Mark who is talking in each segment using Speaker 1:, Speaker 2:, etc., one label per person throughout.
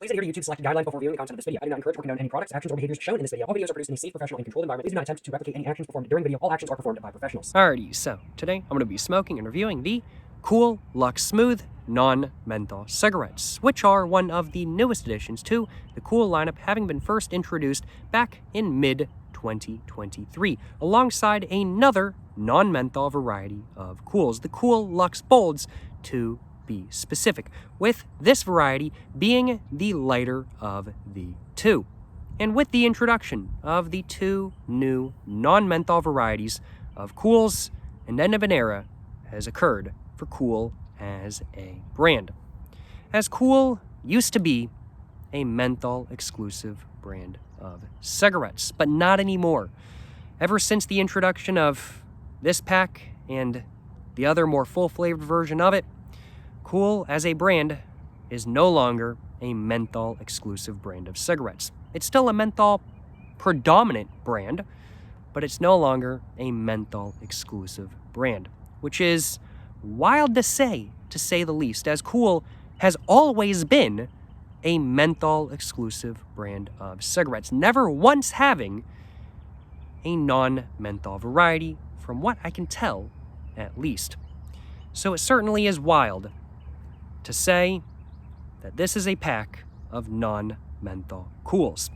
Speaker 1: Please adhere to YouTube's selected guidelines before viewing the content of this video. I do not encourage or condone any products, actions, or behaviors shown in this video. All videos are produced in a safe, professional, and controlled environment. Please do not attempt to replicate any actions performed during the video. All actions are performed by professionals.
Speaker 2: Alrighty, so today I'm going to be smoking and reviewing the Kool Luxe Smooth Non-Menthol cigarettes, which are one of the newest additions to the Kool lineup, having been first introduced back in mid-2023, alongside another non-menthol variety of Kools, the Kool Luxe Bolds, to be specific, with this variety being the lighter of the two. And with the introduction of the two new non-menthol varieties of Kools, an end of an era has occurred for Kool as a brand, as Kool used to be a menthol-exclusive brand of cigarettes, but not anymore. Ever since the introduction of this pack and the other more full-flavored version of it, Kool as a brand is no longer a menthol-exclusive brand of cigarettes. It's still a menthol-predominant brand, but it's no longer a menthol-exclusive brand, which is wild to say the least, as Kool has always been a menthol-exclusive brand of cigarettes, never once having a non-menthol variety, from what I can tell, at least. So it certainly is wild to say that this is a pack of non-menthol Kools.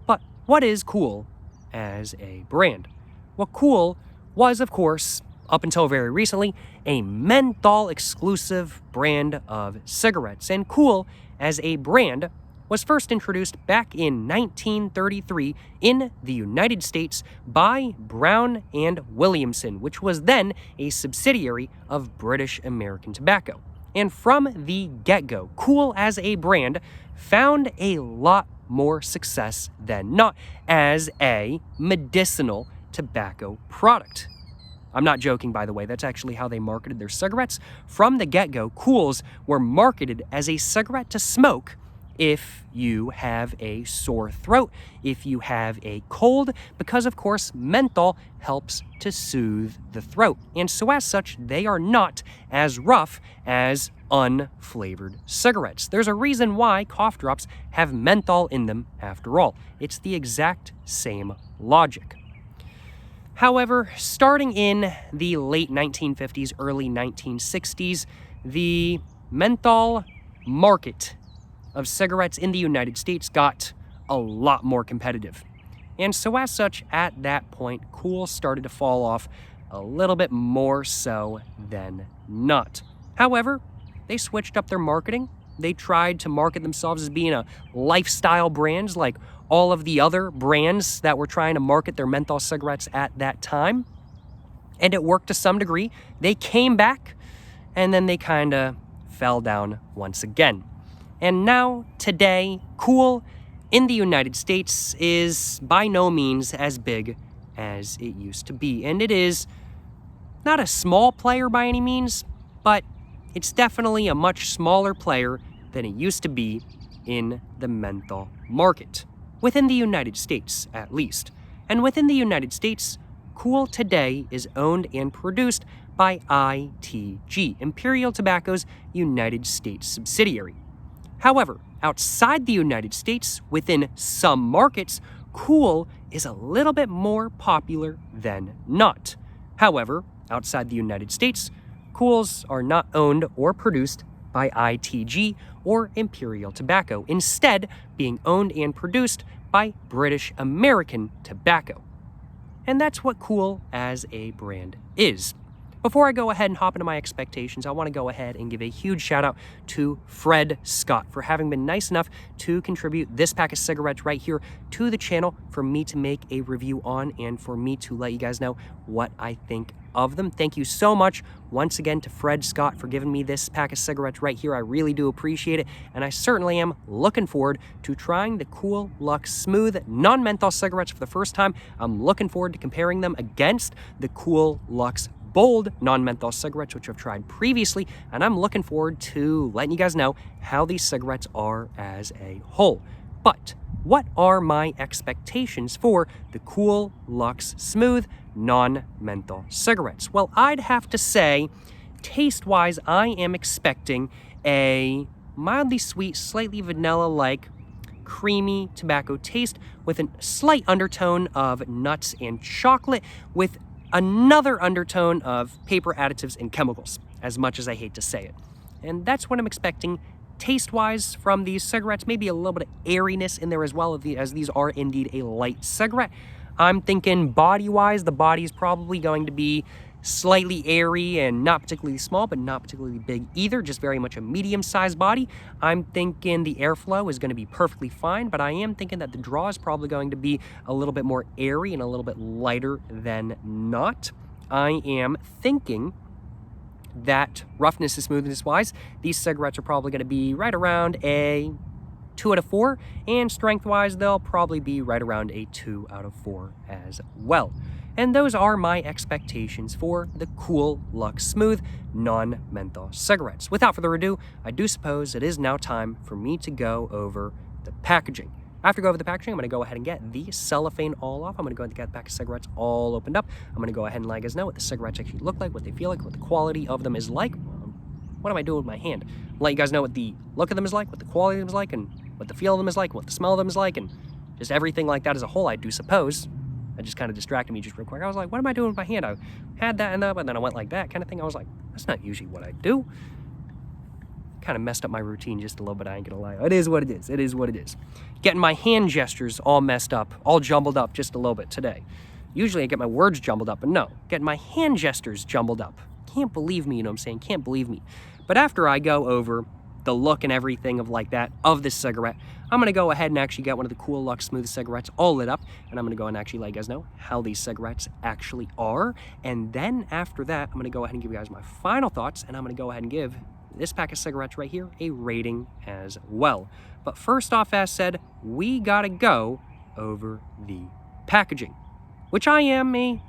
Speaker 2: But what is Kool as a brand? Well, Kool was, of course, up until very recently, a menthol-exclusive brand of cigarettes. And Kool as a brand was first introduced back in 1933 in the United States by Brown and Williamson, which was then a subsidiary of British American Tobacco. And from the get-go, Kool as a brand found a lot more success than not as a medicinal tobacco product. I'm not joking, by the way. That's actually how they marketed their cigarettes. From the get-go, Kools were marketed as a cigarette to smoke if you have a sore throat, if you have a cold, because, of course, menthol helps to soothe the throat. And so as such, they are not as rough as unflavored cigarettes. There's a reason why cough drops have menthol in them after all. It's the exact same logic. However, starting in the late 1950s, early 1960s, the menthol market of cigarettes in the United States got a lot more competitive. And so as such, at that point, Kool started to fall off a little bit more so than not. However, they switched up their marketing. They tried to market themselves as being a lifestyle brand, like all of the other brands that were trying to market their menthol cigarettes at that time. And it worked to some degree. They came back, and then they kind of fell down once again. And now, today, Kool in the United States is by no means as big as it used to be. And it is not a small player by any means, but it's definitely a much smaller player than it used to be in the menthol market, within the United States at least. And within the United States, Kool today is owned and produced by ITG, Imperial Tobacco's United States subsidiary. However, outside the United States, within some markets, Kool is a little bit more popular than not. However, outside the United States, Kools are not owned or produced by ITG or Imperial Tobacco, instead being owned and produced by British American Tobacco. And that's what Kool as a brand is. Before I go ahead and hop into my expectations, I want to go ahead and give a huge shout out to Fred Scott for having been nice enough to contribute this pack of cigarettes right here to the channel for me to make a review on and for me to let you guys know what I think of them. Thank you so much once again to Fred Scott for giving me this pack of cigarettes right here. I really do appreciate it, and I certainly am looking forward to trying the Kool Luxe Smooth non-menthol cigarettes for the first time. I'm looking forward to comparing them against the Kool Luxe Bold non-menthol cigarettes, which I've tried previously, and I'm looking forward to letting you guys know how these cigarettes are as a whole. But what are my expectations for the Kool Luxe Smooth non-menthol cigarettes? Well, I'd have to say, taste-wise, I am expecting a mildly sweet, slightly vanilla-like, creamy tobacco taste with a slight undertone of nuts and chocolate with another undertone of paper additives and chemicals, as much as I hate to say it. And that's what I'm expecting taste-wise from these cigarettes. Maybe a little bit of airiness in there as well, as these are indeed a light cigarette. I'm thinking body-wise, the body is probably going to be slightly airy and not particularly small, but not particularly big either, just very much a medium-sized body. I'm thinking the airflow is going to be perfectly fine, but I am thinking that the draw is probably going to be a little bit more airy and a little bit lighter than not. I am thinking that roughness and smoothness-wise, these cigarettes are probably going to be right around a 2 out of 4, and strength-wise, they'll probably be right around a 2 out of 4 as well. And those are my expectations for the Kool Luxe Smooth non-menthol cigarettes. Without further ado, I do suppose it is now time for me to go over the packaging. After I go over the packaging, I'm going to go ahead and get the cellophane all off. I'm going to go ahead and get the pack of cigarettes all opened up. I'm going to go ahead and let you guys know what the cigarettes actually look like, what they feel like, what the quality of them is like. What am I doing with my hand? Let you guys know what the look of them is like, what the quality of them is like, and what the feel of them is like, what the smell of them is like, and just everything like that as a whole, I do suppose. That just kind of distracted me just real quick. I was like, what am I doing with my hand? I had that and then I went like that kind of thing. I was like, that's not usually what I do. Kind of messed up my routine just a little bit, I ain't gonna lie. It is what it is. It is what it is. Getting my hand gestures all messed up, all jumbled up just a little bit today. Usually I get my words jumbled up, but no. Getting my hand gestures jumbled up. Can't believe me, you know what I'm saying? Can't believe me. But after I go over the look and everything of like that of this cigarette, I'm gonna go ahead and actually get one of the Kool Luxe Smooth cigarettes all lit up, and I'm gonna go and actually let you guys know how these cigarettes actually are. And then after that, I'm gonna go ahead and give you guys my final thoughts, and I'm gonna go ahead and give this pack of cigarettes right here a rating as well. But first off, as said, we gotta go over the packaging, which I am a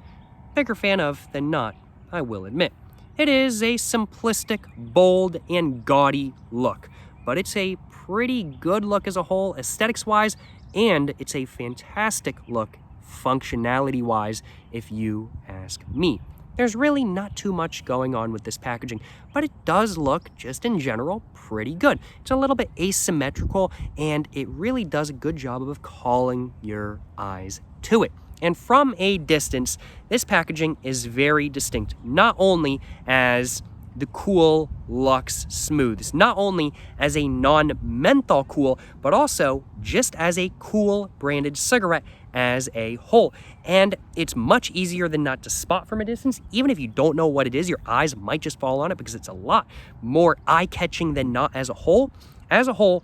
Speaker 2: bigger fan of than not, I will admit. It is a simplistic, bold, and gaudy look, but it's a pretty good look as a whole, aesthetics-wise, and it's a fantastic look functionality-wise, if you ask me. There's really not too much going on with this packaging, but it does look, just in general, pretty good. It's a little bit asymmetrical, and it really does a good job of calling your eyes to it. And from a distance, this packaging is very distinct, not only as the Kool Luxe Smooths, not only as a non-menthol Kool, but also just as a Kool branded cigarette as a whole. And it's much easier than not to spot from a distance. Even if you don't know what it is, your eyes might just fall on it because it's a lot more eye-catching than not as a whole. As a whole,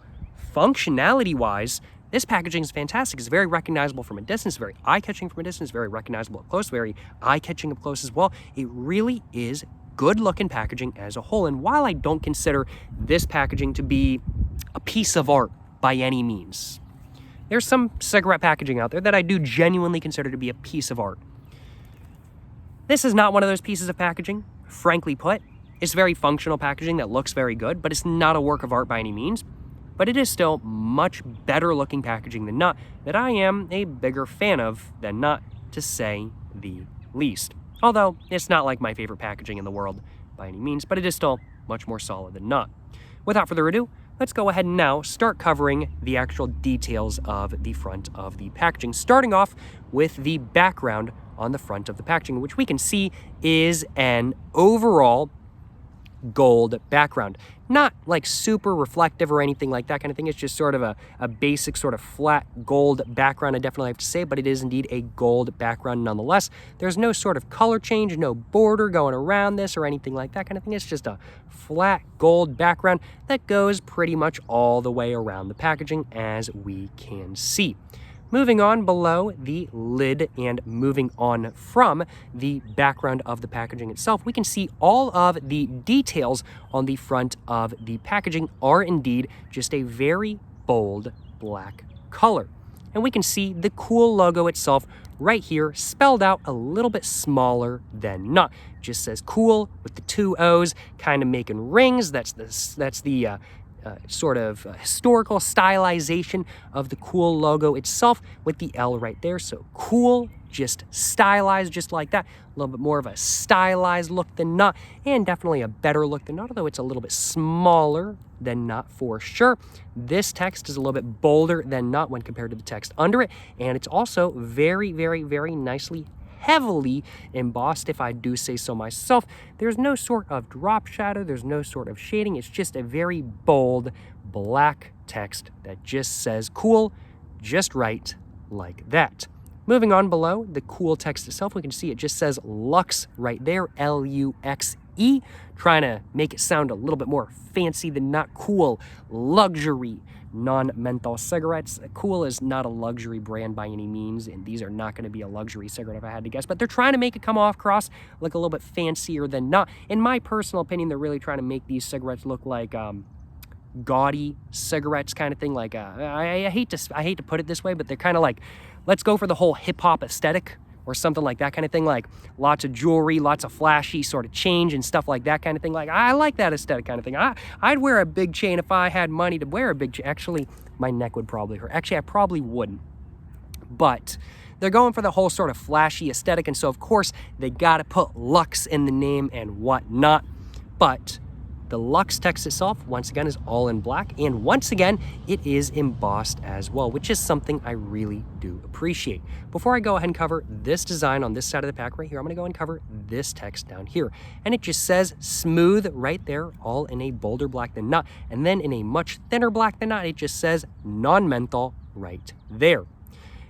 Speaker 2: functionality-wise, this packaging is fantastic. It's very recognizable from a distance, very eye-catching from a distance, very recognizable up close, very eye-catching up close as well. It really is good-looking packaging as a whole. And while I don't consider this packaging to be a piece of art by any means, there's some cigarette packaging out there that I do genuinely consider to be a piece of art. This is not one of those pieces of packaging, frankly put. It's very functional packaging that looks very good, but it's not a work of art by any means. But it is still much better looking packaging than not, that I am a bigger fan of than not, to say the least. Although, it's not like my favorite packaging in the world by any means, but it is still much more solid than not. Without further ado, let's go ahead and now start covering the actual details of the front of the packaging, starting off with the background on the front of the packaging, which we can see is an overall gold background. Not like super reflective or anything like that kind of thing. It's just sort of a basic sort of flat gold background, I definitely have to say, but it is indeed a gold background nonetheless. There's no sort of color change, no border going around this or anything like that kind of thing. It's just a flat gold background that goes pretty much all the way around the packaging, as we can see. Moving on below the lid and moving on from the background of the packaging itself, we can see all of the details on the front of the packaging are indeed just a very bold black color. And we can see the Kool logo itself right here spelled out a little bit smaller than not. Just says Kool with the 2 O's kind of making rings. That's the sort of historical stylization of the Kool logo itself with the L right there. So Kool, just stylized just like that. A little bit more of a stylized look than not, and definitely a better look than not, although it's a little bit smaller than not for sure. This text is a little bit bolder than not when compared to the text under it, and it's also very, very, very nicely heavily embossed, if I do say so myself. There's no sort of drop shadow, there's no sort of shading, it's just a very bold black text that just says Kool just right like that. Moving on below the Kool text itself, we can see it just says Luxe right there, L-U-X-E, trying to make it sound a little bit more fancy than not. Kool luxury non-menthol cigarettes. Kool is not a luxury brand by any means, and these are not going to be a luxury cigarette if I had to guess, but they're trying to make it come off across look a little bit fancier than not. In my personal opinion, they're really trying to make these cigarettes look like gaudy cigarettes kind of thing. Like I hate to put it this way, but they're kind of like, let's go for the whole hip-hop aesthetic or something like that kind of thing, like lots of jewelry, lots of flashy sort of change and stuff like that kind of thing. Like, I like that aesthetic kind of thing. I'd wear a big chain if I had money to wear a big chain. Actually, my neck would probably hurt. Actually, I probably wouldn't. But they're going for the whole sort of flashy aesthetic, and so of course they gotta put Luxe in the name and whatnot. But the Luxe text itself, once again, is all in black, and once again, it is embossed as well, which is something I really do appreciate. Before I go ahead and cover this design on this side of the pack right here, I'm gonna go and cover this text down here. And it just says smooth right there, all in a bolder black than not, and then in a much thinner black than not, it just says non-menthol right there.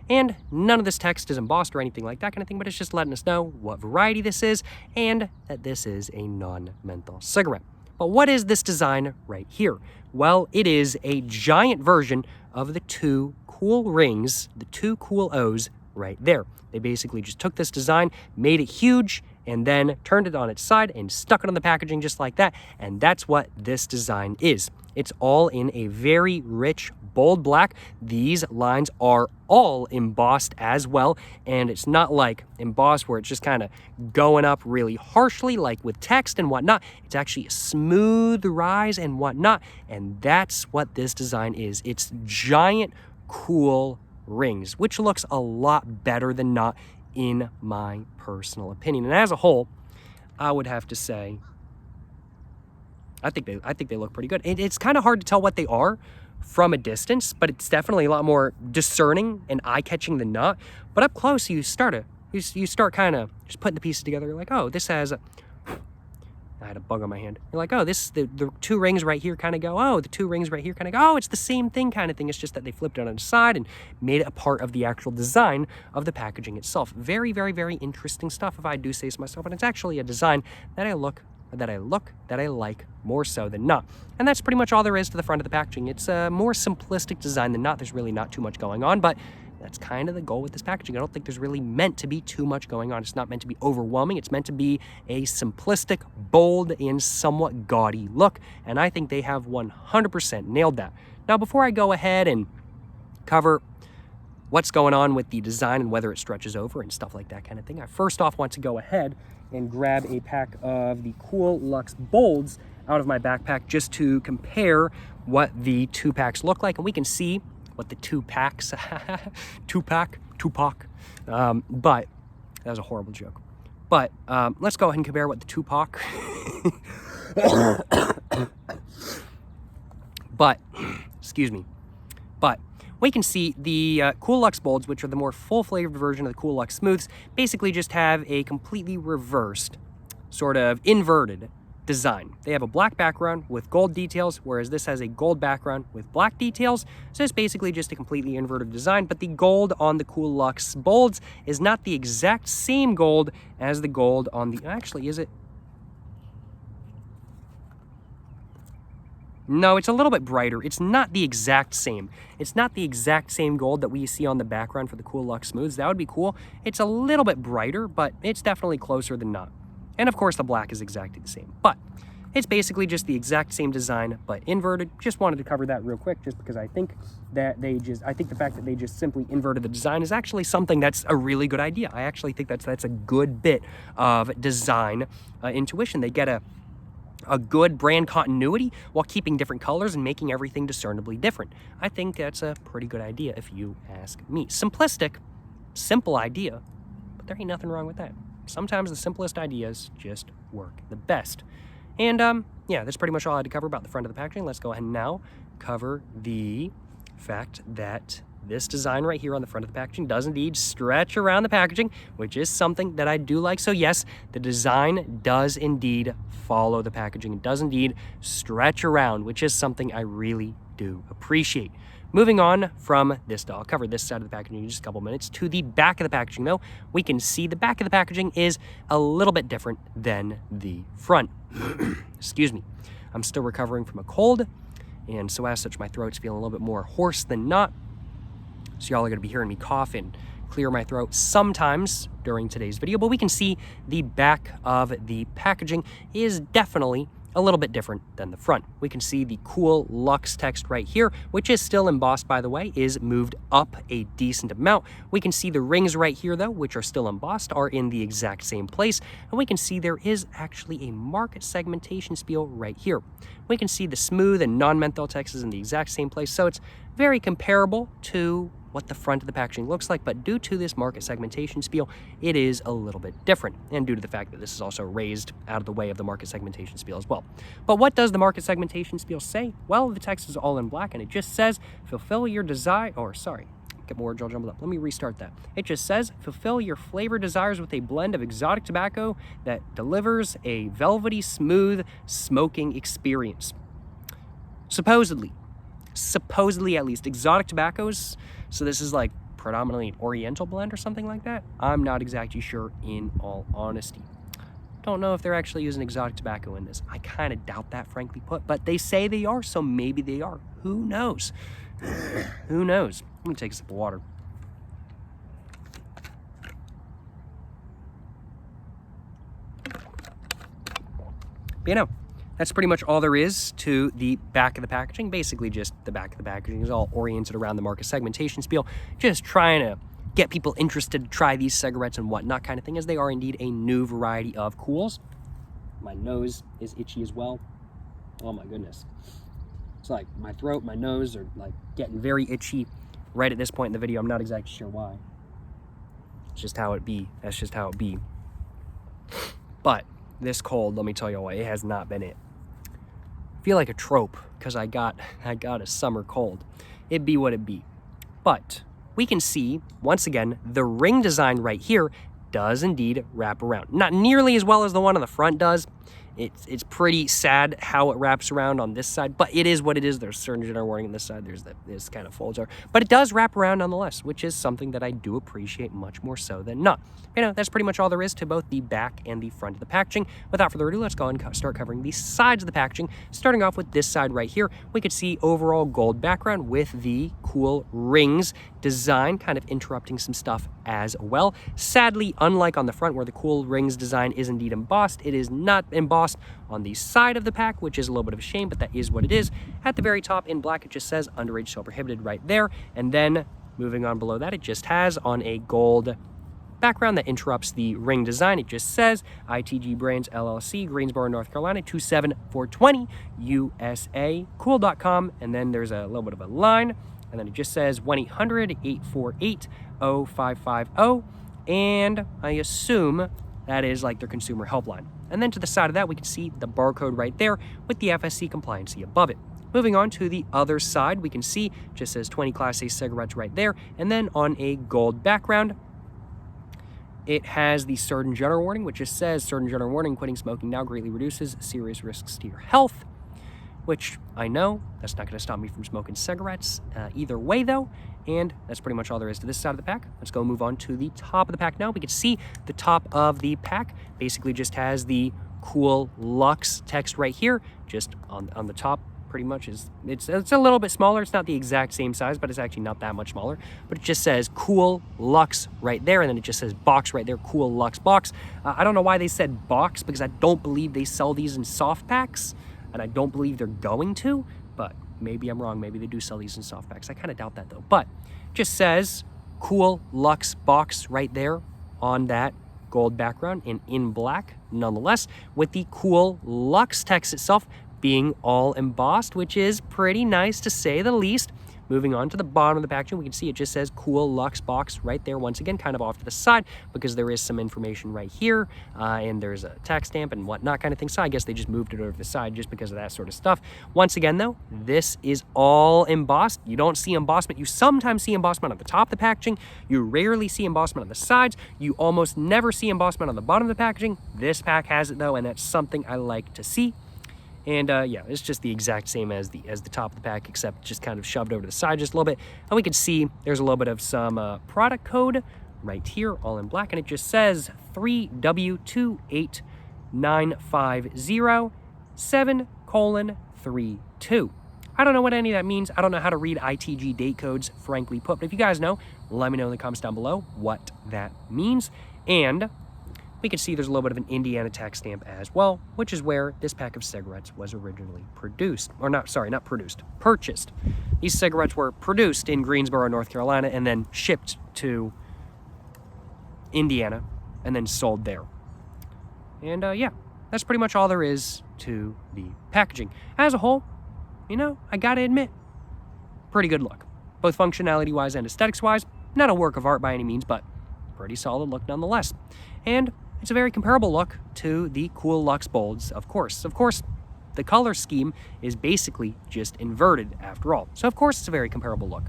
Speaker 2: And none of this text is embossed or anything like that kind of thing, but it's just letting us know what variety this is and that this is a non-menthol cigarette. But what is this design right here? Well, it is a giant version of the two Kool rings, the two Kool O's right there. They basically just took this design, made it huge, and then turned it on its side and stuck it on the packaging just like that. And that's what this design is. It's all in a very rich, bold black. These lines are all embossed as well, and it's not like embossed where it's just kind of going up really harshly like with text and whatnot. It's actually a smooth rise and whatnot, and that's what this design is. It's giant Kool rings, which looks a lot better than not in my personal opinion. And as a whole, I would have to say I think they look pretty good. It's kind of hard to tell what they are from a distance, but it's definitely a lot more discerning and eye-catching than not. But up close, you start kind of just putting the pieces together. You're like, oh, this has a... I had a bug on my hand. You're like, oh, the two rings right here kind of go. Oh, the two rings right here kind of go. Oh, it's the same thing kind of thing. It's just that they flipped it on its side and made it a part of the actual design of the packaging itself. Very, very, very interesting stuff, if I do say so myself. And it's actually a design that I like more so than not. And that's pretty much all there is to the front of the packaging. It's a more simplistic design than not. There's really not too much going on, but that's kind of the goal with this packaging. I don't think there's really meant to be too much going on. It's not meant to be overwhelming. It's meant to be a simplistic, bold, and somewhat gaudy look. And I think they have 100% nailed that. Now, before I go ahead and cover what's going on with the design and whether it stretches over and stuff like that kind of thing, I first off want to go ahead and grab a pack of the Kool Luxe Bolds out of my backpack just to compare what the two packs look like, and we can see what the two packs, Tupac, but that was a horrible joke. But let's go ahead and compare what the Tupac, but, excuse me, but we can see the Kool Luxe Bolds, which are the more full-flavored version of the Kool Luxe Smooths, basically just have a completely reversed, sort of inverted design. They have a black background with gold details, whereas this has a gold background with black details. So it's basically just a completely inverted design, but the gold on the Kool Luxe Bolds is not the exact same gold as the gold on the... Actually, is it? No, it's a little bit brighter. It's not the exact same. It's not the exact same gold that we see on the background for the Kool Luxe Smooths. That would be cool. It's a little bit brighter, but it's definitely closer than not. And of course, the black is exactly the same. But it's basically just the exact same design, but inverted. Just wanted to cover that real quick, just because I think that the fact that they just simply inverted the design is actually something that's a really good idea. I actually think that's a good bit of design intuition. They get a a good brand continuity while keeping different colors and making everything discernibly different. I think that's a pretty good idea if you ask me. Simplistic, simple idea, but there ain't nothing wrong with that. Sometimes the simplest ideas just work the best. And yeah, that's pretty much all I had to cover about the front of the packaging. Let's go ahead and now cover the fact that this design right here on the front of the packaging does indeed stretch around the packaging, which is something that I do like. So yes, the design does indeed follow the packaging. It does indeed stretch around, which is something I really do appreciate. Moving on from this, I'll cover this side of the packaging in just a couple minutes. To the back of the packaging though, we can see the back of the packaging is a little bit different than the front. Excuse me. I'm still recovering from a cold, and so as such, my throat's feeling a little bit more hoarse than not. So y'all are going to be hearing me cough and clear my throat sometimes during today's video, but we can see the back of the packaging is definitely a little bit different than the front. We can see the Kool Luxe text right here, which is still embossed, by the way, is moved up a decent amount. We can see the rings right here, though, which are still embossed, are in the exact same place. And we can see there is actually a market segmentation spiel right here. We can see the smooth and non-menthol text is in the exact same place. So it's very comparable to what the front of the packaging looks like, but due to this market segmentation spiel, it is a little bit different, and due to the fact that this is also raised out of the way of the market segmentation spiel as well. But what does the market segmentation spiel say? Well, the text is all in black, and it just says, fulfill your desire, or sorry, get more all jumbled up. Let me restart that. It just says, fulfill your flavor desires with a blend of exotic tobacco that delivers a velvety, smooth smoking experience. Supposedly at least, exotic tobaccos, so this is like predominantly an oriental blend or something like that. I'm not exactly sure, in all honesty. Don't know if they're actually using exotic tobacco in this. I kind of doubt that, frankly put, but they say they are, so maybe they are. Who knows? Who knows? I'm gonna take a sip of water. But you know, that's pretty much all there is to the back of the packaging. Basically just the back of the packaging is all oriented around the market segmentation spiel, just trying to get people interested to try these cigarettes and whatnot kind of thing, as they are indeed a new variety of Kools. My nose is itchy as well. Oh my goodness. It's like my throat, my nose are like getting very itchy right at this point in the video. I'm not exactly sure why. It's just how it be. That's just how it be. But this cold, let me tell you what, it has not been it. I feel like a trope because I got a summer cold. It'd be what it be. But we can see, once again, the ring design right here does indeed wrap around. Not nearly as well as the one on the front does. It's pretty sad how it wraps around on this side, but it is what it is. There's surgeon general warning on this side. There's this kind of folds are, but it does wrap around nonetheless, which is something that I do appreciate much more so than not. You know, that's pretty much all there is to both the back and the front of the packaging. Without further ado, let's go and start covering the sides of the packaging. Starting off with this side right here, we could see overall gold background with the Kool rings design, kind of interrupting some stuff as well. Sadly, unlike on the front where the Kool rings design is indeed embossed, it is not embossed on the side of the pack, which is a little bit of a shame, but that is what it is. At the very top in black, it just says underage sale prohibited right there. And then moving on below that, it just has on a gold background that interrupts the ring design. It just says ITG Brands LLC, Greensboro, North Carolina, 27420 USA, Kool.com. And then there's a little bit of a line. And then it just says 1-800-848-0550. And I assume that is like their consumer helpline. And then to the side of that, we can see the barcode right there with the FSC compliancy above it. Moving on to the other side, we can see just says 20 Class A cigarettes right there. And then on a gold background, it has the Surgeon General warning, which just says, Surgeon General warning, quitting smoking now greatly reduces serious risks to your health. Which I know, that's not going to stop me from smoking cigarettes either way though. And that's pretty much all there is to this side of the pack. Let's go move on to the top of the pack now. We can see the top of the pack basically just has the Kool Luxe text right here, just on the top. Pretty much is it's a little bit smaller. It's not the exact same size, but it's actually not that much smaller. But it just says Kool Luxe right there, and then it just says box right there, Kool Luxe box. I don't know why they said box, because I don't believe they sell these in soft packs, and I don't believe they're going to, but maybe I'm wrong. Maybe they do sell these in soft packs. I kind of doubt that though. But it just says Kool Luxe box right there on that gold background and in black nonetheless, with the Kool Luxe text itself being all embossed, which is pretty nice to say the least. Moving on to the bottom of the packaging, we can see it just says Kool Luxe box right there, once again, kind of off to the side, because there is some information right here, and there's a tax stamp and whatnot kind of thing, so I guess they just moved it over to the side just because of that sort of stuff. Once again, though, this is all embossed. You don't see embossment. You sometimes see embossment on the top of the packaging. You rarely see embossment on the sides. You almost never see embossment on the bottom of the packaging. This pack has it, though, and that's something I like to see. And yeah, it's just the exact same as the top of the pack, except just kind of shoved over to the side just a little bit. And we can see there's a little bit of some product code right here, all in black, and it just says 3W28950:7:32. I don't know what any of that means. I don't know how to read ITG date codes, frankly put. But if you guys know, let me know in the comments down below what that means. And we can see there's a little bit of an Indiana tax stamp as well, which is where this pack of cigarettes was originally produced. Or not, sorry, not produced, purchased. These cigarettes were produced in Greensboro, North Carolina, and then shipped to Indiana, and then sold there. And yeah, that's pretty much all there is to the packaging. As a whole, you know, I gotta admit, pretty good look. Both functionality-wise and aesthetics-wise, not a work of art by any means, but pretty solid look nonetheless. And it's a very comparable look to the Kool Luxe Bolds, of course. Of course, the color scheme is basically just inverted after all. So of course, it's a very comparable look.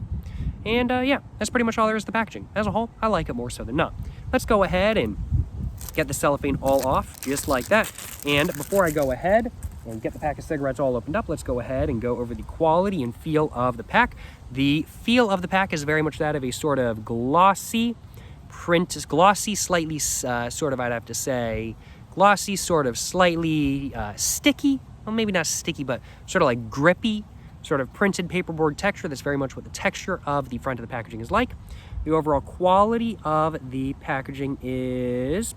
Speaker 2: And yeah, that's pretty much all there is to the packaging. As a whole, I like it more so than not. Let's go ahead and get the cellophane all off, just like that. And before I go ahead and get the pack of cigarettes all opened up, let's go ahead and go over the quality and feel of the pack. The feel of the pack is very much that of a sort of glossy print, is glossy, slightly sort of, I'd have to say, glossy, sort of slightly sticky. Well, maybe not sticky, but sort of like grippy, sort of printed paperboard texture. That's very much what the texture of the front of the packaging is like. The overall quality of the packaging is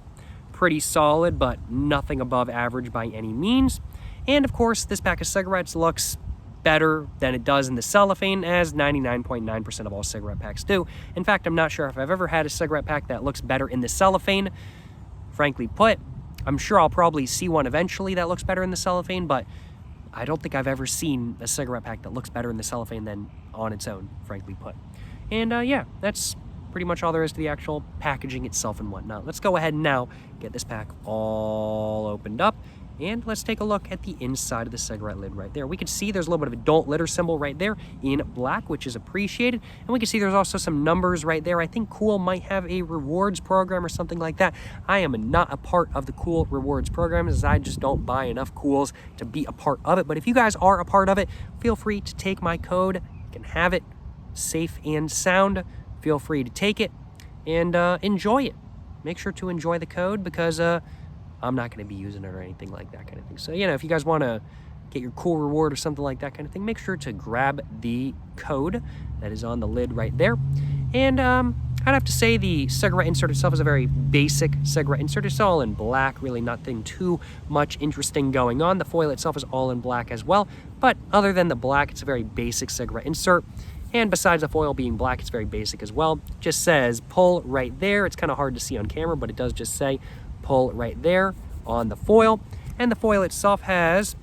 Speaker 2: pretty solid, but nothing above average by any means. And of course, this pack of cigarettes looks better than it does in the cellophane, as 99.9% of all cigarette packs do. In fact, I'm not sure if I've ever had a cigarette pack that looks better in the cellophane. Frankly put, I'm sure I'll probably see one eventually that looks better in the cellophane, but I don't think I've ever seen a cigarette pack that looks better in the cellophane than on its own, frankly put. And yeah, that's pretty much all there is to the actual packaging itself and whatnot. Let's go ahead and now get this pack all opened up. And let's take a look at the inside of the cigarette lid right there. We can see there's a little bit of a don't litter symbol right there in black, which is appreciated. And we can see there's also some numbers right there. I think Kool might have a rewards program or something like that. I am not a part of the Kool rewards program, as I just don't buy enough Kools to be a part of it. But if you guys are a part of it, feel free to take my code. You can have it safe and sound. Feel free to take it and enjoy it. Make sure to enjoy the code, because I'm not going to be using it or anything like that kind of thing. So, you know, if you guys want to get your Kool reward or something like that kind of thing, make sure to grab the code that is on the lid right there. And I'd have to say the cigarette insert itself is a very basic cigarette insert. It's all in black, really nothing too much interesting going on. The foil itself is all in black as well. But other than the black, it's a very basic cigarette insert. And besides the foil being black, it's very basic as well. Just says pull right there. It's kind of hard to see on camera, but it does just say pull right there on the foil. And the foil itself has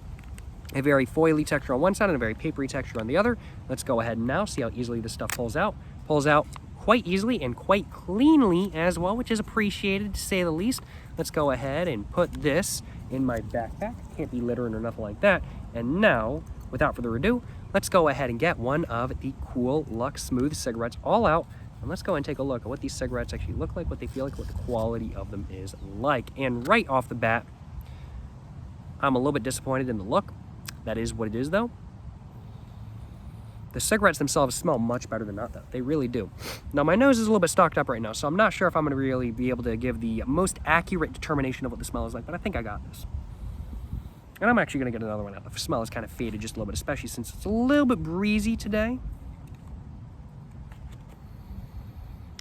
Speaker 2: a very foily texture on one side and a very papery texture on the other. Let's go ahead and now see how easily this stuff pulls out. Pulls out quite easily and quite cleanly as well, which is appreciated to say the least. Let's go ahead and put this in my backpack. Can't be littering or nothing like that. And now, without further ado, let's go ahead and get one of the Kool Luxe Smooth cigarettes all out. And let's go and take a look at what these cigarettes actually look like, what they feel like, what the quality of them is like. And right off the bat, I'm a little bit disappointed in the look. That is what it is, though. The cigarettes themselves smell much better than not, though. They really do. Now, my nose is a little bit stocked up right now, so I'm not sure if I'm going to really be able to give the most accurate determination of what the smell is like, but I think I got this. And I'm actually going to get another one out. The smell is kind of faded just a little bit, especially since it's a little bit breezy today.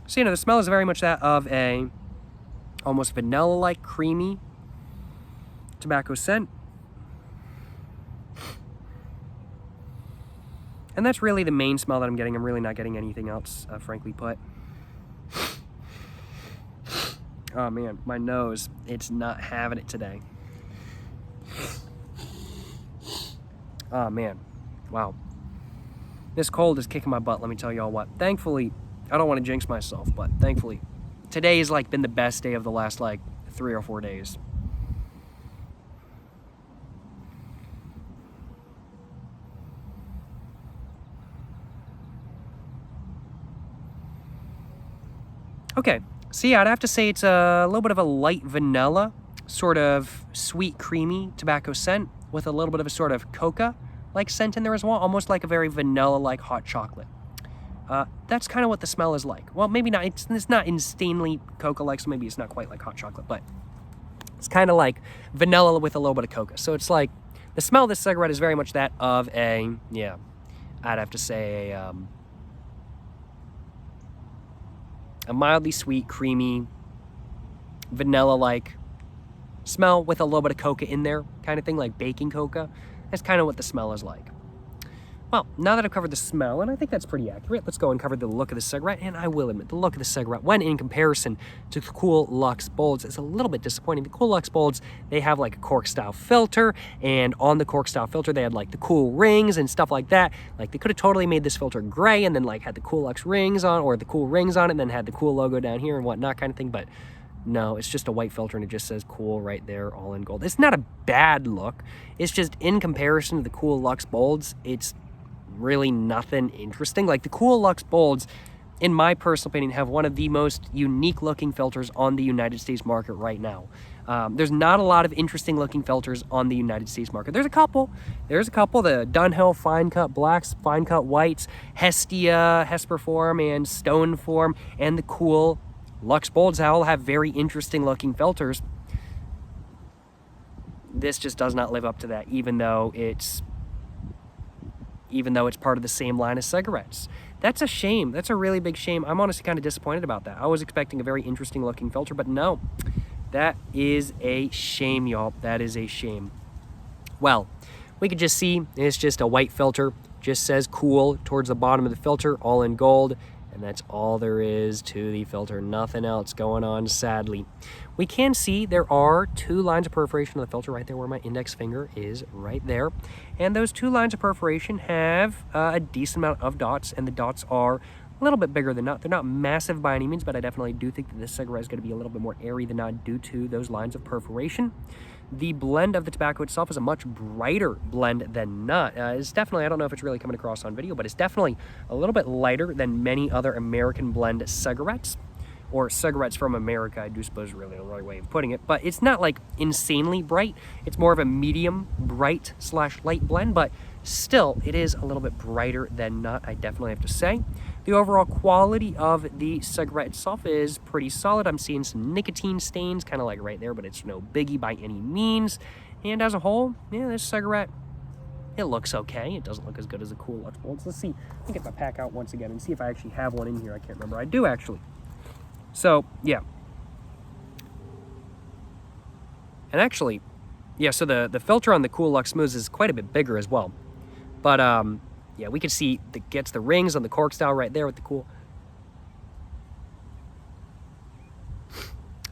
Speaker 2: So, you know, the smell is very much that of a almost vanilla-like, creamy tobacco scent. And that's really the main smell that I'm getting. I'm really not getting anything else, frankly put. Oh man, my nose, it's not having it today. Oh man, wow. This cold is kicking my butt, let me tell y'all what. Thankfully, I don't want to jinx myself, but thankfully, today has like been the best day of the last like 3 or 4 days. Okay, so yeah, I'd have to say it's a little bit of a light vanilla, sort of sweet, creamy tobacco scent with a little bit of a sort of coca-like scent in there as well, almost like a very vanilla-like hot chocolate. That's kind of what the smell is like. Well, maybe not, it's not insanely coca-like, so maybe it's not quite like hot chocolate, but it's kind of like vanilla with a little bit of coca. So it's like, the smell of this cigarette is very much that of a, yeah, I'd have to say a mildly sweet, creamy, vanilla-like smell with a little bit of coca in there, kind of thing, like baking coca. That's kind of what the smell is like. Well, now that I've covered the smell, and I think that's pretty accurate, let's go and cover the look of the cigarette. And I will admit, the look of the cigarette, when in comparison to the Kool Luxe Bolds, is a little bit disappointing. The Kool Luxe Bolds, they have like a cork-style filter, and on the cork-style filter, they had like the cool rings and stuff like that. Like, they could have totally made this filter gray and then like had the Kool Luxe rings on, or the cool rings on it, and then had the Kool logo down here and whatnot kind of thing, but no, it's just a white filter and it just says Kool right there, all in gold. It's not a bad look. It's just in comparison to the Kool Luxe Bolds, it's really nothing interesting. Like, the Kool Luxe Bolds, in my personal opinion, have one of the most unique looking filters on the United States market right now. There's not a lot of interesting looking filters on the United States market. There's a couple, the Dunhill Fine Cut Blacks, Fine Cut Whites, Hestia, Hesperform, and Stoneform, and the Kool Luxe Bolds all have very interesting looking filters. This just does not live up to that, even though it's part of the same line of cigarettes. That's a shame. That's a really big shame. I'm honestly kind of disappointed about that. I was expecting a very interesting looking filter, but no. That is a shame, y'all. That is a shame. Well, we could just see it's just a white filter. Just says Kool towards the bottom of the filter, all in gold. And that's all there is to the filter. Nothing else going on, sadly. We can see there are 2 lines of perforation on the filter right there where my index finger is right there. And those 2 lines of perforation have a decent amount of dots, and the dots are a little bit bigger than not. They're not massive by any means, but I definitely do think that this cigarette is going to be a little bit more airy than not due to those lines of perforation. The blend of the tobacco itself is a much brighter blend than not. It's definitely, I don't know if it's really coming across on video, but it's definitely a little bit lighter than many other American blend cigarettes, or cigarettes from America, I do suppose is really the right way of putting it. But it's not like insanely bright. It's more of a medium bright / light blend, but still, it is a little bit brighter than not, I definitely have to say. The overall quality of the cigarette itself is pretty solid. I'm seeing some nicotine stains, kind of like right there, but it's no biggie by any means. And as a whole, yeah, this cigarette, it looks okay. It doesn't look as good as the Kool Luxe Bolds. Let's see. Let me get my pack out once again and see if I actually have one in here. I can't remember. I do, actually. So, yeah. And actually, yeah, so the filter on the Kool Luxe Smooth is quite a bit bigger as well. But, yeah, we can see that gets the rings on the cork style right there with the Kool.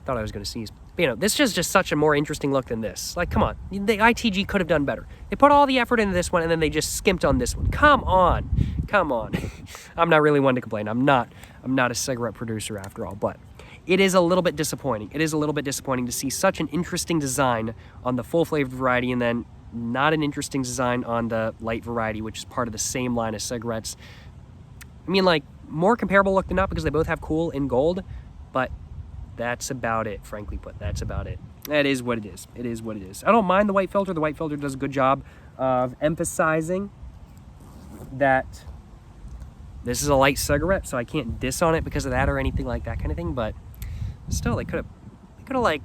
Speaker 2: Thought I was going to sneeze. But, you know, this is just such a more interesting look than this. Like, come on. The ITG could have done better. They put all the effort into this one, and then they just skimped on this one. Come on. Come on. I'm not really one to complain. I'm not a cigarette producer after all, but it is a little bit disappointing. It is a little bit disappointing to see such an interesting design on the full-flavored variety and then not an interesting design on the light variety, which is part of the same line of cigarettes. I mean, like, more comparable look than not because they both have Kool in gold, but that's about it, frankly put. That's about it. That is what it is. It is what it is. I don't mind the white filter. The white filter does a good job of emphasizing that this is a light cigarette, so I can't diss on it because of that or anything like that kind of thing, but still, they could have like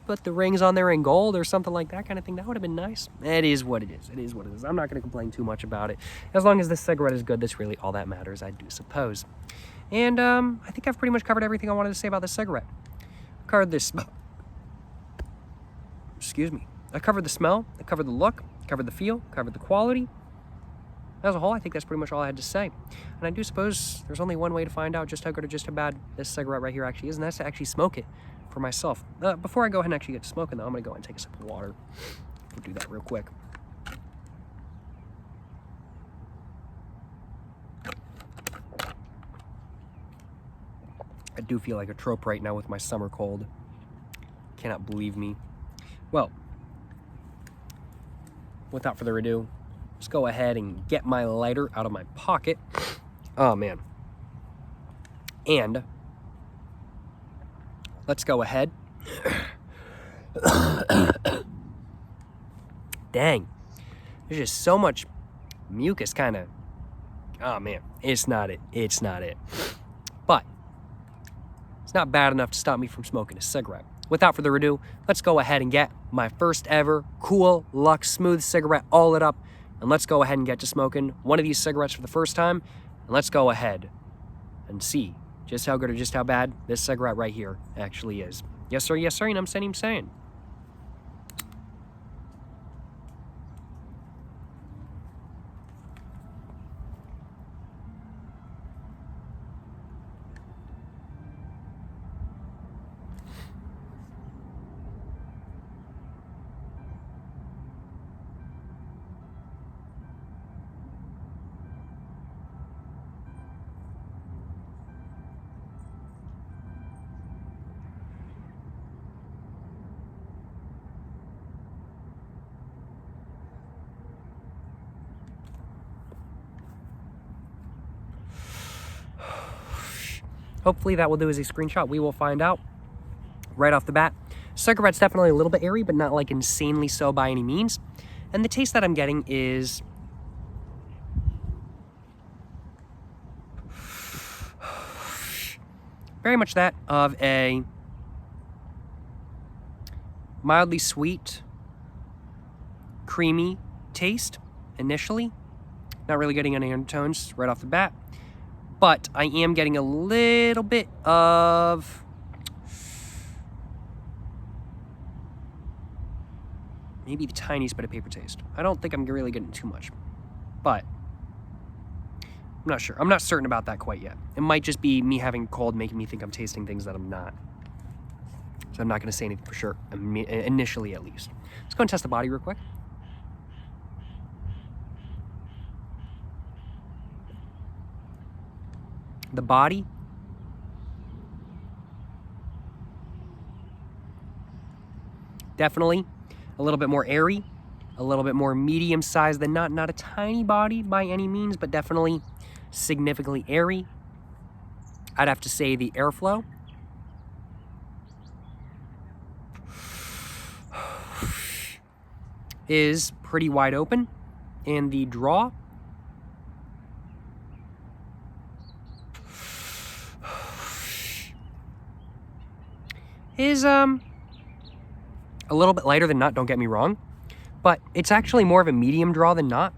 Speaker 2: put the rings on there in gold or something like that kind of thing. That would have been nice. It is what it is. It is what it is. I'm not going to complain too much about it. As long as this cigarette is good, that's really all that matters, I do suppose. And I think I've pretty much covered everything I wanted to say about this cigarette. I covered this. Excuse me. I covered the smell. I covered the look. I covered the feel. I covered the quality. as a whole, I think that's pretty much all I had to say. And I do suppose there's only one way to find out just how good or just how bad this cigarette right here actually is, and that's to actually smoke it for myself. Before I go ahead and actually get to smoking, though, I'm going to go ahead and take a sip of water. We'll do that real quick. I do feel like a trope right now with my summer cold. Cannot believe me. Well, without further ado, let's go ahead and get my lighter out of my pocket. Oh, man. And let's go ahead. Dang. There's just so much mucus kind of. Oh, man. It's not it. It's not it. But it's not bad enough to stop me from smoking a cigarette. Without further ado, let's go ahead and get my first ever Kool Luxe smooth cigarette all lit up. And let's go ahead and get to smoking one of these cigarettes for the first time. And let's go ahead and see just how good or just how bad this cigarette right here actually is. Yes, sir, you know what I'm saying. Hopefully that will do as a screenshot. We will find out right off the bat. Cigarette's definitely a little bit airy, but not like insanely so by any means. And the taste that I'm getting is very much that of a mildly sweet, creamy taste initially. Not really getting any undertones right off the bat. But I am getting a little bit of maybe the tiniest bit of paper taste. I don't think I'm really getting too much, but I'm not sure. I'm not certain about that quite yet. It might just be me having a cold making me think I'm tasting things that I'm not. So I'm not going to say anything for sure, initially at least. Let's go and test the body real quick. The body, definitely a little bit more airy, a little bit more medium sized than not a tiny body by any means, but definitely significantly airy. I'd have to say the airflow is pretty wide open, and the draw is a little bit lighter than not, don't get me wrong, but it's actually more of a medium draw than not.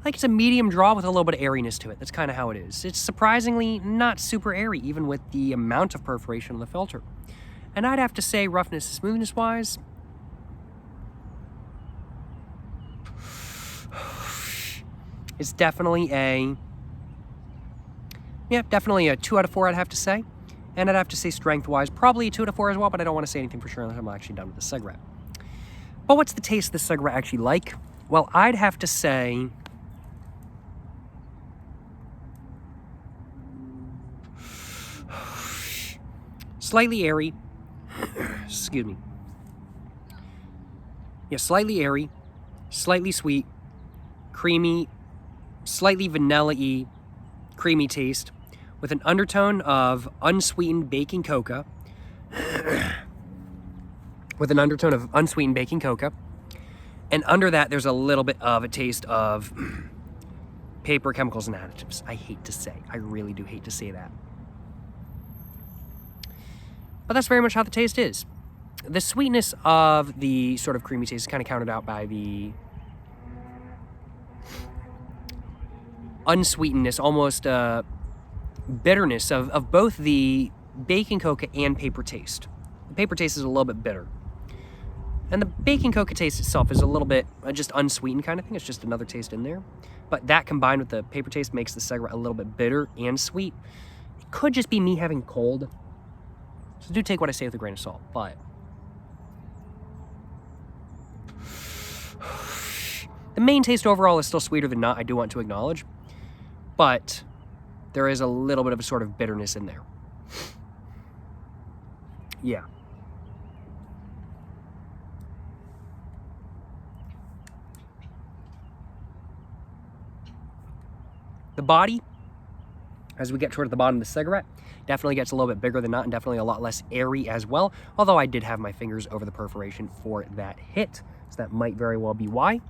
Speaker 2: Like, it's a medium draw with a little bit of airiness to it. That's kind of how it is. It's surprisingly not super airy, even with the amount of perforation on the filter. And I'd have to say, roughness and smoothness wise, it's definitely definitely a 2 out of 4, I'd have to say. And I'd have to say strength-wise, probably a 2 out of 4 as well, but I don't want to say anything for sure unless I'm actually done with the cigarette. But what's the taste of the cigarette actually like? Well, I'd have to say slightly airy. Excuse me. Yeah, slightly airy, slightly sweet, creamy, slightly vanilla-y, creamy taste, with an undertone of unsweetened baking cocoa. And under that, there's a little bit of a taste of paper, chemicals, and additives. I hate to say. I really do hate to say that. But that's very much how the taste is. The sweetness of the sort of creamy taste is kind of countered out by the unsweetenness, almost bitterness of both the baking cocoa and paper taste. The paper taste is a little bit bitter. And the baking coca taste itself is a little bit just unsweetened kind of thing. It's just another taste in there. But that combined with the paper taste makes the cigarette a little bit bitter and sweet. It could just be me having cold. So do take what I say with a grain of salt. But the main taste overall is still sweeter than not, I do want to acknowledge. But there is a little bit of a sort of bitterness in there. Yeah. The body, as we get toward the bottom of the cigarette, definitely gets a little bit bigger than not and definitely a lot less airy as well. Although I did have my fingers over the perforation for that hit, so that might very well be why.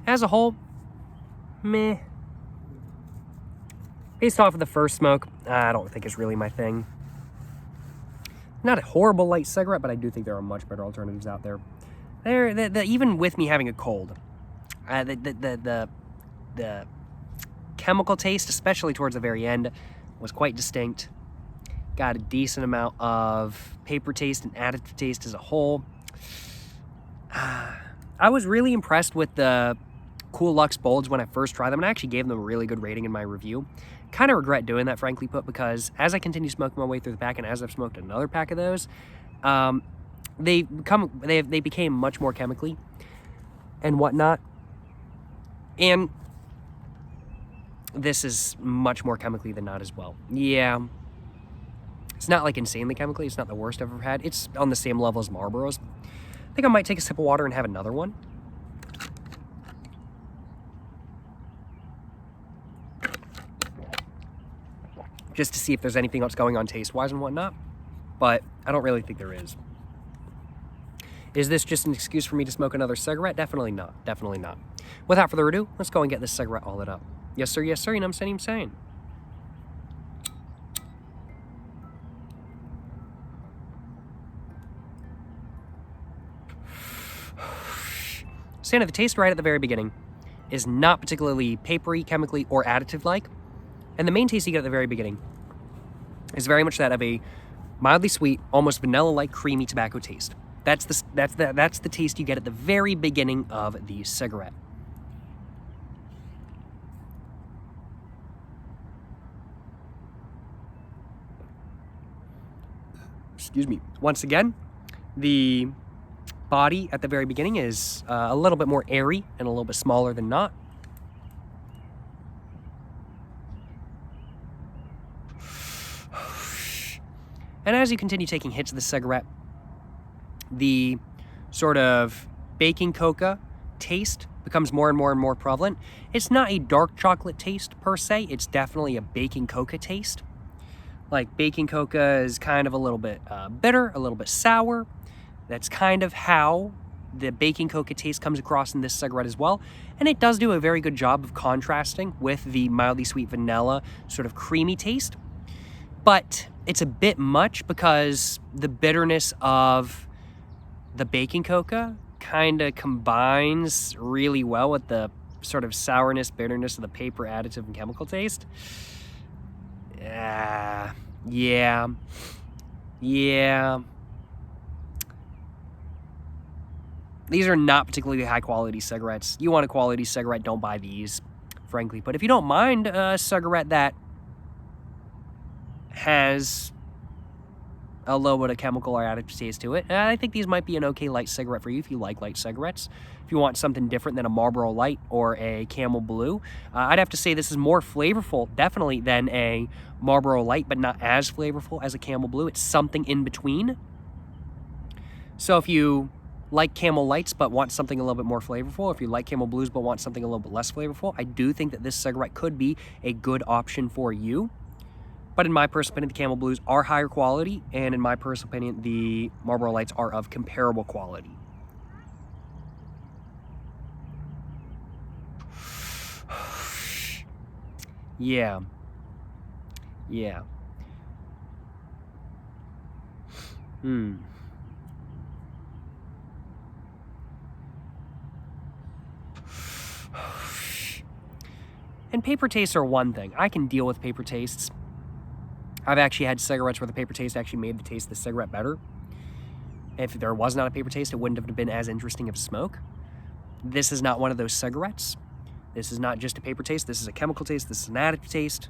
Speaker 2: As a whole, meh. Based off of the first smoke, I don't think it's really my thing. Not a horrible light cigarette, but I do think there are much better alternatives out there. Even with me having a cold, the chemical taste, especially towards the very end, was quite distinct. Got a decent amount of paper taste and additive taste as a whole. I was really impressed with the Kool Luxe Bolds when I first tried them, and I actually gave them a really good rating in my review. Kind of regret doing that, frankly put, because as I continue smoking my way through the pack, and as I've smoked another pack of those, they became much more chemically and whatnot. And this is much more chemically than not as well. Yeah. It's not like insanely chemically. It's not the worst I've ever had. It's on the same level as Marlboro's. I think I might take a sip of water and have another one. Just to see if there's anything else going on taste-wise and whatnot. But I don't really think there is. Is this just an excuse for me to smoke another cigarette? Definitely not. Definitely not. Without further ado, let's go and get this cigarette all lit up. Yes, sir. Yes, sir. You know what I'm saying? Saying the taste right at the very beginning is not particularly papery, chemically, or additive-like. And the main taste you get at the very beginning is very much that of a mildly sweet, almost vanilla-like creamy tobacco taste. That's the taste you get at the very beginning of the cigarette. Excuse me. Once again, the body at the very beginning is a little bit more airy and a little bit smaller than not. And as you continue taking hits of the cigarette, the sort of baking coca taste becomes more and more and more prevalent. It's not a dark chocolate taste per se. It's definitely a baking coca taste. Like baking coca is kind of a little bit bitter, a little bit sour. That's kind of how the baking coca taste comes across in this cigarette as well. And it does do a very good job of contrasting with the mildly sweet vanilla sort of creamy taste. But it's a bit much because the bitterness of the baking coca kind of combines really well with the sort of sourness, bitterness of the paper additive and chemical taste. Yeah. These are not particularly high quality cigarettes. You want a quality cigarette, don't buy these, frankly. But if you don't mind a cigarette that has a little bit of chemical or additive taste to it, I think these might be an okay light cigarette for you if you like light cigarettes. If you want something different than a Marlboro Light or a Camel Blue, I'd have to say this is more flavorful, definitely, than a Marlboro Light, but not as flavorful as a Camel Blue. It's something in between. So if you like Camel Lights but want something a little bit more flavorful, if you like Camel Blues but want something a little bit less flavorful, I do think that this cigarette could be a good option for you. But in my personal opinion, the Camel Blues are higher quality, and in my personal opinion, the Marlboro Lights are of comparable quality. Yeah. Yeah. And paper tastes are one thing. I can deal with paper tastes. I've actually had cigarettes where the paper taste actually made the taste of the cigarette better. If there was not a paper taste, it wouldn't have been as interesting of a smoke. This is not one of those cigarettes. This is not just a paper taste. This is a chemical taste. This is an additive taste.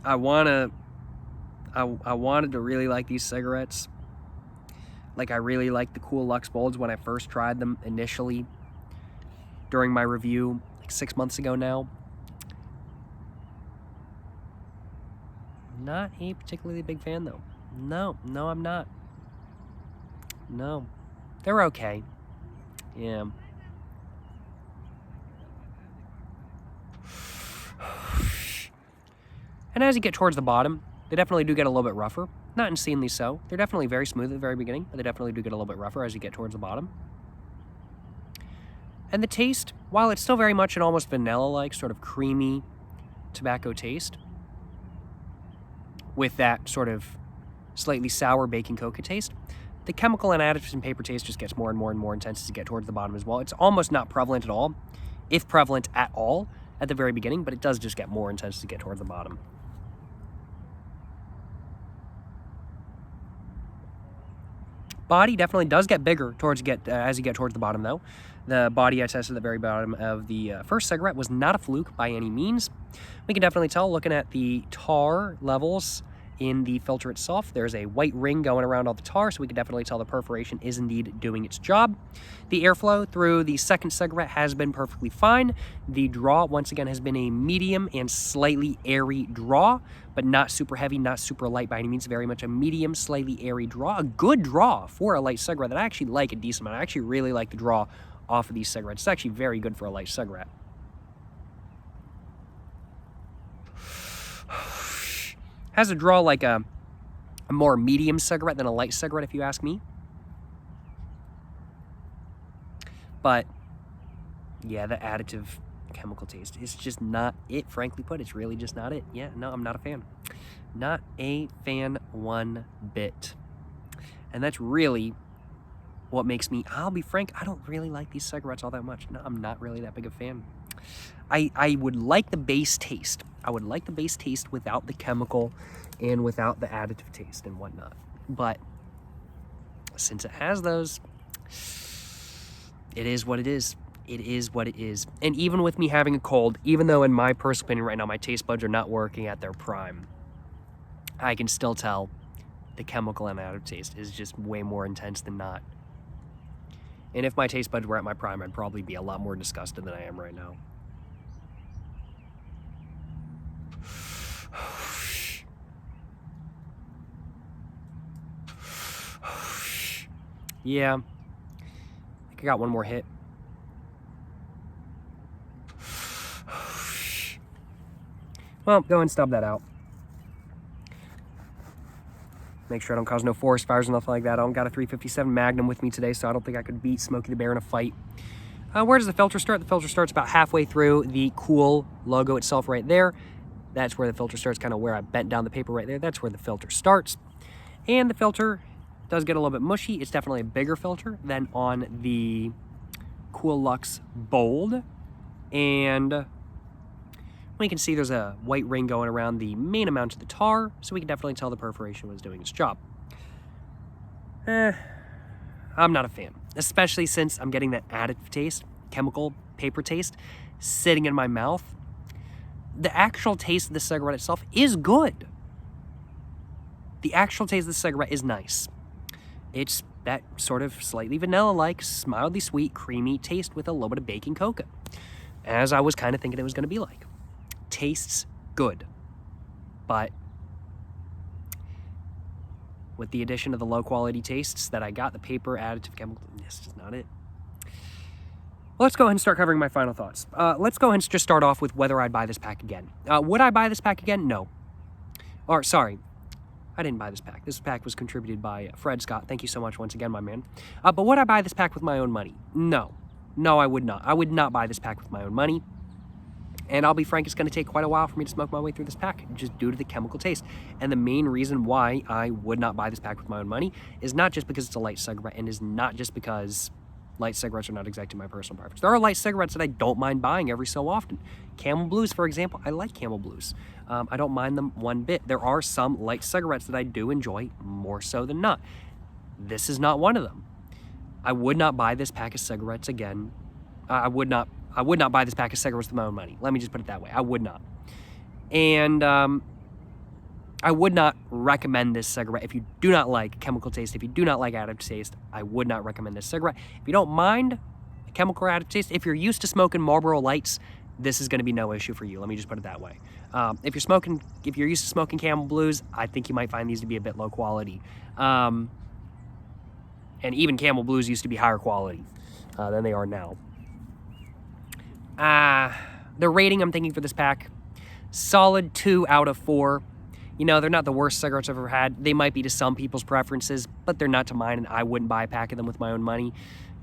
Speaker 2: I wanted to really like these cigarettes. Like, I really liked the Kool Luxe Bolds when I first tried them initially during my review, like 6 months ago now. Not a particularly big fan, though. No, I'm not. No. They're okay. Yeah. And as you get towards the bottom, they definitely do get a little bit rougher. Not insanely so. They're definitely very smooth at the very beginning, but they definitely do get a little bit rougher as you get towards the bottom. And the taste, while it's still very much an almost vanilla-like, sort of creamy tobacco taste, with that sort of slightly sour baking coca taste, the chemical and additives and paper taste just gets more and more and more intense as you get towards the bottom as well. It's almost not prevalent at all, if prevalent at all, at the very beginning, but it does just get more intense as you get towards the bottom. Body definitely does get bigger as you get towards the bottom, though. The body I tested at the very bottom of the first cigarette was not a fluke by any means. We can definitely tell looking at the tar levels in the filter itself. There's a white ring going around all the tar, so we can definitely tell the perforation is indeed doing its job. The airflow through the second cigarette has been perfectly fine. The draw, once again, has been a medium and slightly airy draw, but not super heavy, not super light by any means. Very much a medium, slightly airy draw. A good draw for a light cigarette that I actually like a decent amount. I actually really like the draw off of these cigarettes. It's actually very good for a light cigarette. Has a draw like a more medium cigarette than a light cigarette, if you ask me. But yeah, the additive chemical taste is just not it, frankly put. It's really just not it. Yeah, no, I'm not a fan. Not a fan one bit. And that's really what makes me, I'll be frank, I don't really like these cigarettes all that much. No, I'm not really that big a fan. I would like the base taste. I would like the base taste without the chemical and without the additive taste and whatnot. But since it has those, it is what it is. It is what it is. And even with me having a cold, even though in my personal opinion right now my taste buds are not working at their prime, I can still tell the chemical and additive taste is just way more intense than not. And if my taste buds were at my prime, I'd probably be a lot more disgusted than I am right now. Yeah, I think I got one more hit. Well, go ahead and stub that out. Make sure I don't cause no forest fires or nothing like that. I don't got a 357 Magnum with me today, so I don't think I could beat Smokey the Bear in a fight. Where does the filter start? The filter starts about halfway through the Kool logo itself right there. That's where the filter starts, kind of where I bent down the paper right there. That's where the filter starts. And the filter does get a little bit mushy. It's definitely a bigger filter than on the Kool Luxe Bold. And we can see there's a white ring going around the main amount of the tar, so we can definitely tell the perforation was doing its job. I'm not a fan, especially since I'm getting that additive taste, chemical paper taste, sitting in my mouth. The actual taste of the cigarette itself is good. The actual taste of the cigarette is nice. It's that sort of slightly vanilla-like, mildly sweet, creamy taste with a little bit of baking coca, as I was kind of thinking it was going to be like. Tastes good, but with the addition of the low-quality tastes that I got, the paper, additive, chemical, that's just not it. Well, let's go ahead and start covering my final thoughts. Let's go ahead and just start off with whether I'd buy this pack again. Would I buy this pack again? No. Or, sorry, I didn't buy this pack. This pack was contributed by Fred Scott. Thank you so much once again, my man. But would I buy this pack with my own money? No. No, I would not. I would not buy this pack with my own money. And I'll be frank, it's going to take quite a while for me to smoke my way through this pack, just due to the chemical taste. And the main reason why I would not buy this pack with my own money is not just because it's a light cigarette, and is not just because light cigarettes are not exactly my personal preference. There are light cigarettes that I don't mind buying every so often. Camel Blues, for example, I like Camel Blues. I don't mind them one bit. There are some light cigarettes that I do enjoy more so than not. This is not one of them. I would not buy this pack of cigarettes again. I would not buy this pack of cigarettes with my own money. Let me just put it that way. I would not. And I would not recommend this cigarette. If you do not like chemical taste, if you do not like additive taste, I would not recommend this cigarette. If you don't mind chemical or additive taste, if you're used to smoking Marlboro Lights, this is going to be no issue for you. Let me just put it that way. If you're used to smoking Camel Blues, I think you might find these to be a bit low quality. And even Camel Blues used to be higher quality than they are now. The rating I'm thinking for this pack, solid 2 out of 4. You know, they're not the worst cigarettes I've ever had. They might be to some people's preferences, but they're not to mine, and I wouldn't buy a pack of them with my own money.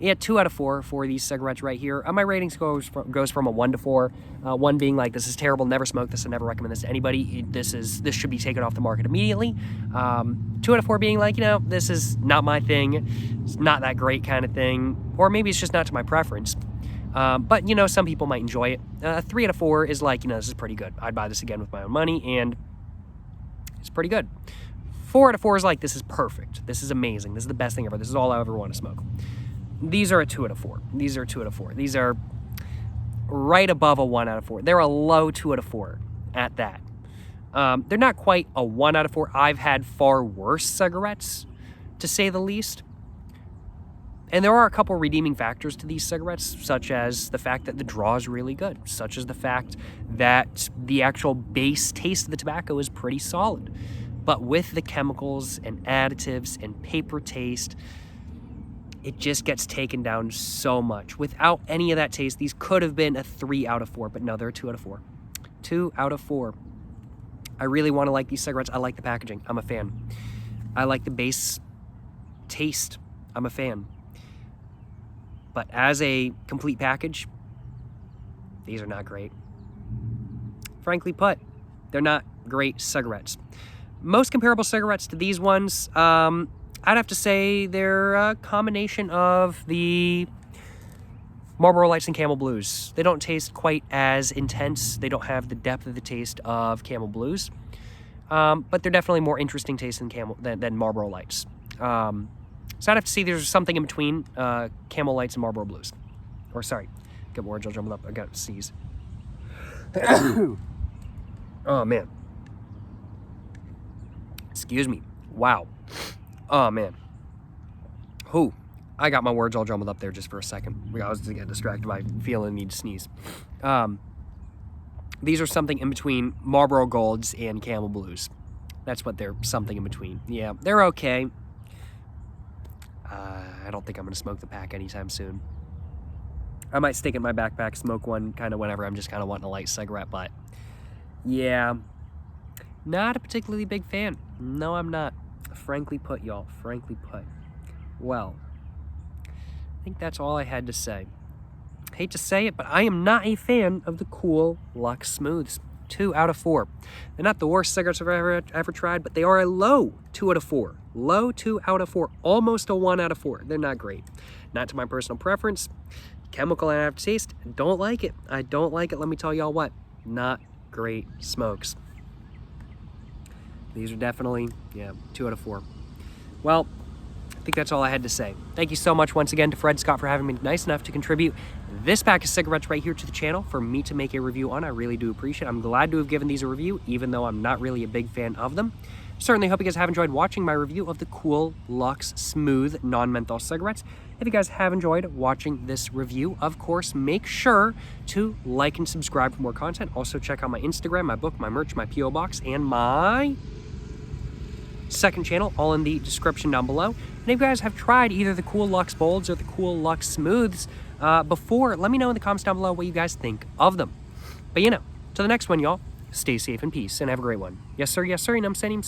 Speaker 2: Yeah, 2 out of 4 for these cigarettes right here. My ratings goes from a 1 to 4. 1 being like, this is terrible, never smoke this, I never recommend this to anybody. This should be taken off the market immediately. 2 out of 4 being like, you know, this is not my thing. It's not that great kind of thing. Or maybe it's just not to my preference. But, you know, some people might enjoy it. 3 out of 4 is like, you know, this is pretty good. I'd buy this again with my own money, and it's pretty good. 4 out of 4 is like, this is perfect. This is amazing. This is the best thing ever. This is all I ever want to smoke. These are a 2 out of 4. These are 2 out of 4. These are right above a 1 out of 4. They're a low 2 out of 4 at that. They're not quite a 1 out of 4. I've had far worse cigarettes, to say the least. And there are a couple redeeming factors to these cigarettes, such as the fact that the draw is really good, such as the fact that the actual base taste of the tobacco is pretty solid. But with the chemicals and additives and paper taste, it just gets taken down so much. Without any of that taste, these could have been a 3 out of 4, but no, they're a 2 out of 4. 2 out of 4. I really want to like these cigarettes. I like the packaging. I'm a fan. I like the base taste. I'm a fan. But as a complete package, these are not great. Frankly put, they're not great cigarettes. Most comparable cigarettes to these ones, I'd have to say they're a combination of the Marlboro Lights and Camel Blues. They don't taste quite as intense. They don't have the depth of the taste of Camel Blues. But they're definitely more interesting taste than Marlboro Lights. So I'd have to see there's something in between Camel Lights and Marlboro Blues. Or sorry, get more words all jumbled up. I got to sneeze. Oh man. Excuse me. Wow. Oh man. Whew. I got my words all jumbled up there just for a second. I was just getting distracted by feeling the need to sneeze. These are something in between Marlboro Golds and Camel Blues. That's what they're something in between. Yeah, they're okay. I don't think I'm going to smoke the pack anytime soon. I might stick it in my backpack, smoke one kind of whenever I'm just kind of wanting a light cigarette, but yeah, not a particularly big fan. No, I'm not. Frankly put, y'all. Frankly put. Well, I think that's all I had to say. Hate to say it, but I am not a fan of the Kool Luxe Smooths. 2 out of 4. They're not the worst cigarettes I've ever tried, but they are a low 2 out of 4. Low 2 out of 4. Almost a 1 out of 4. They're not great. Not to my personal preference. Chemical and aftertaste, don't like it. I don't like it. Let me tell y'all what. Not great smokes. These are definitely, 2 out of 4. Well, I think that's all I had to say. Thank you so much once again to Fred Scott for having me nice enough to contribute this pack of cigarettes right here to the channel for me to make a review on. I really do appreciate it. I'm glad to have given these a review, even though I'm not really a big fan of them. Certainly hope you guys have enjoyed watching my review of the Kool Luxe Smooth Non-Menthol cigarettes. If you guys have enjoyed watching this review, of course, make sure to like and subscribe for more content. Also, check out my Instagram, my book, my merch, my P.O. Box, and my second channel, all in the description down below. And if you guys have tried either the Kool Luxe Bolds or the Kool Luxe Smooths before, let me know in the comments down below what you guys think of them. But to the next one, y'all, stay safe and peace, and have a great one. Yes, sir, and I'm saying.